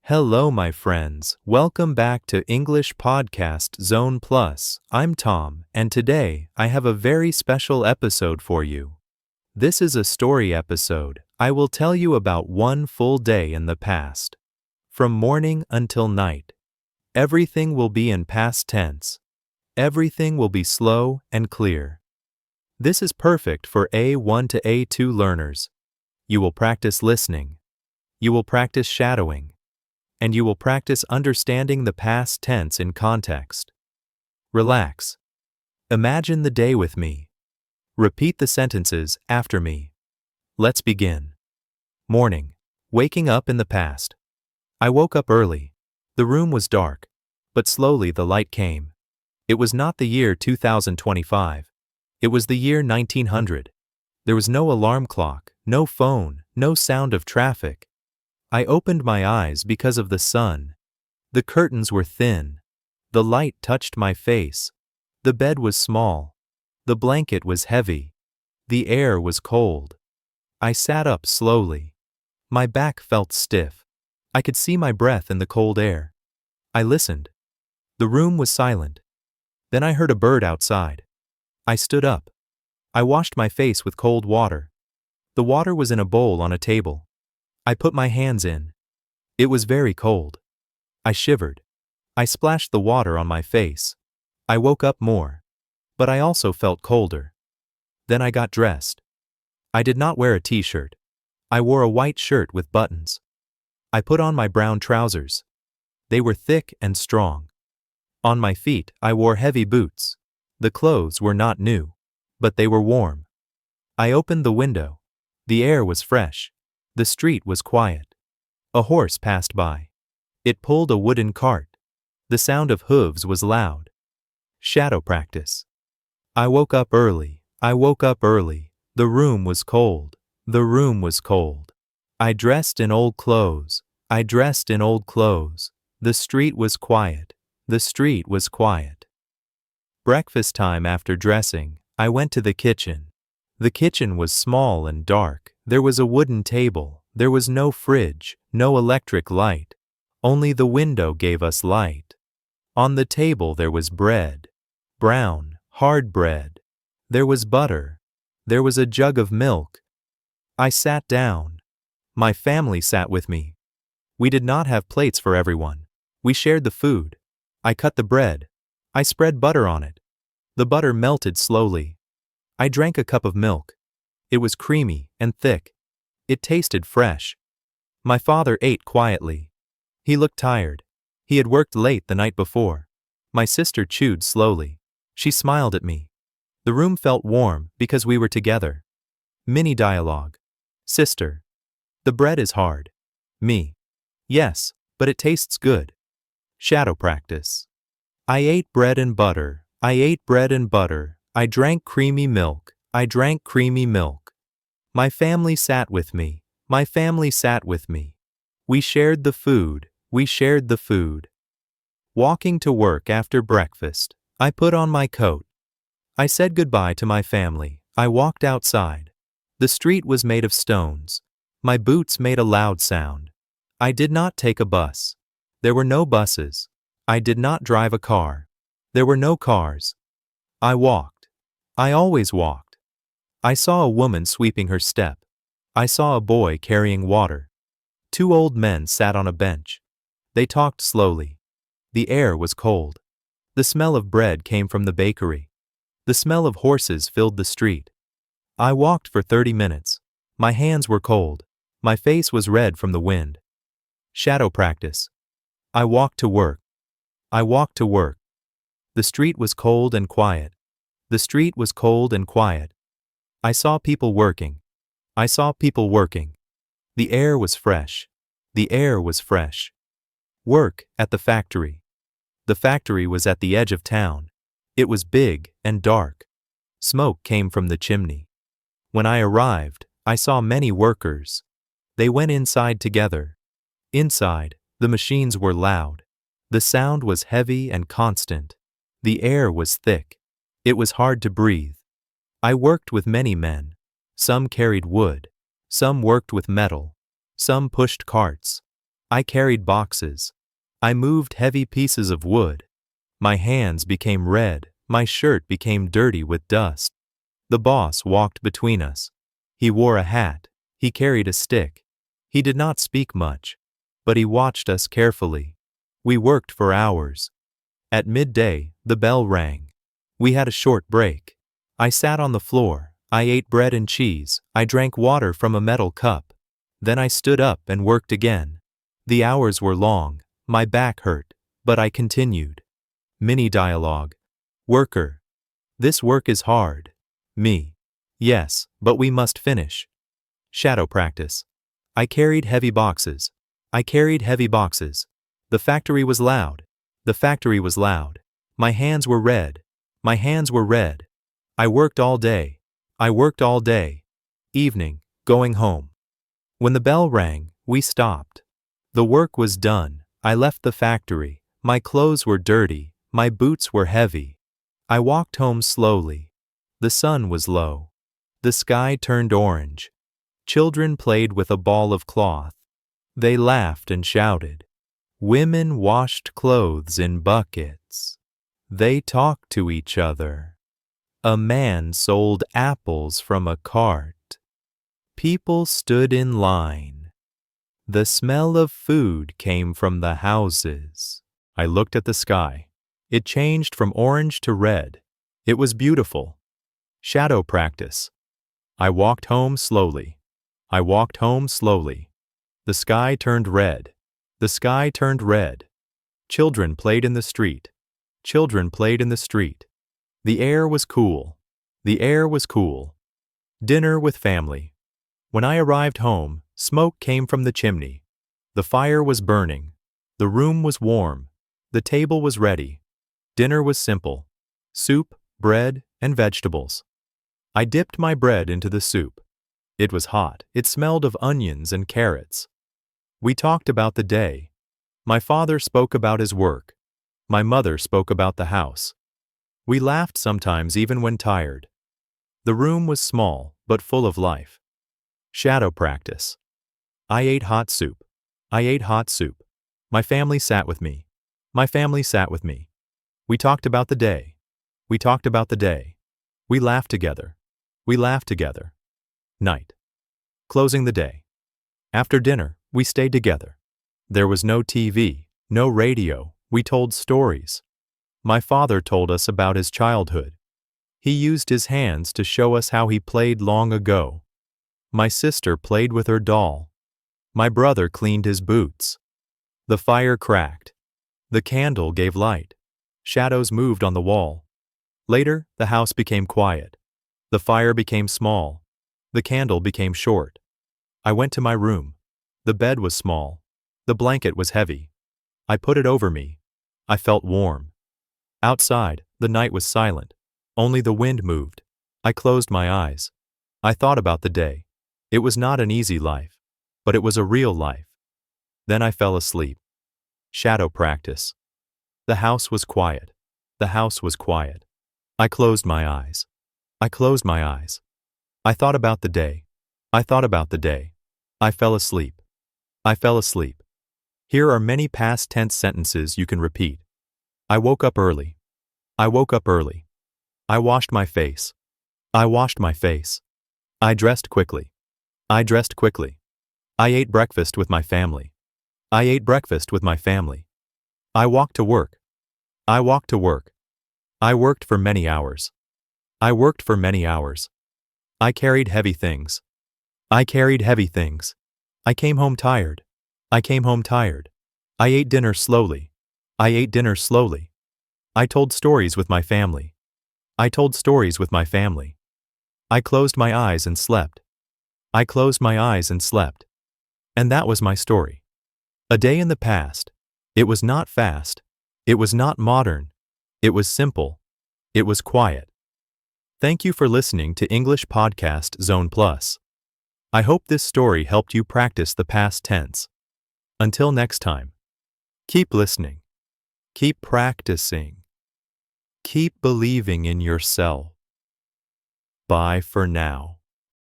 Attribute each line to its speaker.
Speaker 1: Hello, my friends. Welcome back to English Podcast Zone Plus. I'm Tom, and today I have a very special episode for you. This is a story episode. I will tell you about one full day in the past. From morning until night. Everything will be in past tense. Everything will be slow and clear. This is perfect for A1 to A2 learners. You will practice listening. You will practice shadowing. And you will practice understanding the past tense in context. Relax. Imagine the day with me. Repeat the sentences after me. Let's begin. Morning. Waking up in the past. I woke up early. The room was dark, but slowly the light came. It was not the year 2025. It was the year 1900. There was no alarm clock, no phone, no sound of traffic. I opened my eyes because of the sun. The curtains were thin. The light touched my face. The bed was small. The blanket was heavy. The air was cold. I sat up slowly. My back felt stiff. I could see my breath in the cold air. I listened. The room was silent. Then I heard a bird outside. I stood up. I washed my face with cold water. The water was in a bowl on a table. I put my hands in. It was very cold. I shivered. I splashed the water on my face. I woke up more. But I also felt colder. Then I got dressed. I did not wear a t-shirt. I wore a white shirt with buttons. I put on my brown trousers. They were thick and strong. On my feet I wore heavy boots. The clothes were not new, but they were warm. I opened the window. The air was fresh. The street was quiet. A horse passed by. It pulled a wooden cart. The sound of hooves was loud. Shadow practice. I woke up early. I woke up early. The room was cold. The room was cold. I dressed in old clothes. I dressed in old clothes. The street was quiet. The street was quiet. Breakfast time. After dressing, I went to the kitchen. The kitchen was small and dark. There was a wooden table. There was no fridge, no electric light. Only the window gave us light. On the table there was bread. Brown, hard bread. There was butter. There was a jug of milk. I sat down. My family sat with me. We did not have plates for everyone. We shared the food. I cut the bread. I spread butter on it. The butter melted slowly. I drank a cup of milk. It was creamy and thick. It tasted fresh. My father ate quietly. He looked tired. He had worked late the night before. My sister chewed slowly. She smiled at me. The room felt warm because we were together. Mini dialogue. Sister. The bread is hard. Me. Yes, but it tastes good. Shadow practice. I ate bread and butter. I ate bread and butter. I drank creamy milk. I drank creamy milk. My family sat with me. My family sat with me. We shared the food. We shared the food. Walking to work after breakfast. I put on my coat. I said goodbye to my family. I walked outside. The street was made of stones. My boots made a loud sound. I did not take a bus. There were no buses. I did not drive a car. There were no cars. I walked. I always walked. I saw a woman sweeping her step. I saw a boy carrying water. Two old men sat on a bench. They talked slowly. The air was cold. The smell of bread came from the bakery. The smell of horses filled the street. I walked for 30 minutes. My hands were cold. My face was red from the wind. Shadow practice. I walked to work. I walked to work. The street was cold and quiet. The street was cold and quiet. I saw people working. I saw people working. The air was fresh. The air was fresh. Work at the factory. The factory was at the edge of town. It was big and dark. Smoke came from the chimney. When I arrived, I saw many workers. They went inside together. Inside, the machines were loud. The sound was heavy and constant. The air was thick. It was hard to breathe. I worked with many men. Some carried wood. Some worked with metal. Some pushed carts. I carried boxes. I moved heavy pieces of wood. My hands became red, my shirt became dirty with dust. The boss walked between us. He wore a hat, he carried a stick. He did not speak much, but he watched us carefully. We worked for hours. At midday, the bell rang. We had a short break. I sat on the floor. I ate bread and cheese. I drank water from a metal cup. Then I stood up and worked again. The hours were long. My back hurt, but I continued. Mini dialogue. Worker. This work is hard. Me. Yes, but we must finish. Shadow practice. I carried heavy boxes. I carried heavy boxes. The factory was loud. The factory was loud. My hands were red. My hands were red. I worked all day. I worked all day. Evening, going home. When the bell rang, we stopped. The work was done. I left the factory. My clothes were dirty. My boots were heavy. I walked home slowly. The sun was low. The sky turned orange. Children played with a ball of cloth. They laughed and shouted. Women washed clothes in buckets. They talked to each other. A man sold apples from a cart. People stood in line. The smell of food came from the houses. I looked at the sky. It changed from orange to red. It was beautiful. Shadow practice. I walked home slowly. I walked home slowly. The sky turned red. The sky turned red. Children played in the street. Children played in the street. The air was cool. The air was cool. Dinner with family. When I arrived home, smoke came from the chimney. The fire was burning. The room was warm. The table was ready. Dinner was simple. Soup, bread, and vegetables. I dipped my bread into the soup. It was hot. It smelled of onions and carrots. We talked about the day. My father spoke about his work. My mother spoke about the house. We laughed sometimes even when tired. The room was small, but full of life. Shadow practice. I ate hot soup. I ate hot soup. My family sat with me. My family sat with me. We talked about the day. We talked about the day. We laughed together. We laughed together. Night. Closing the day. After dinner, we stayed together. There was no TV, no radio. We told stories. My father told us about his childhood. He used his hands to show us how he played long ago. My sister played with her doll. My brother cleaned his boots. The fire cracked. The candle gave light. Shadows moved on the wall. Later, the house became quiet. The fire became small. The candle became short. I went to my room. The bed was small. The blanket was heavy. I put it over me. I felt warm. Outside, the night was silent. Only the wind moved. I closed my eyes. I thought about the day. It was not an easy life, but it was a real life. Then I fell asleep. Shadow practice. The house was quiet. The house was quiet. I closed my eyes. I closed my eyes. I thought about the day. I thought about the day. I fell asleep. I fell asleep. Here are many past tense sentences you can repeat. I woke up early. I woke up early. I washed my face. I washed my face. I dressed quickly. I dressed quickly. I ate breakfast with my family. I ate breakfast with my family. I walked to work. I walked to work. I worked for many hours. I worked for many hours. I carried heavy things. I carried heavy things. I came home tired. I came home tired. I ate dinner slowly. I ate dinner slowly. I told stories with my family. I told stories with my family. I closed my eyes and slept. I closed my eyes and slept. And that was my story. A day in the past. It was not fast. It was not modern. It was simple. It was quiet. Thank you for listening to English Podcast Zone Plus. I hope this story helped you practice the past tense. Until next time, keep listening. Keep practicing. Keep believing in yourself. Bye for now.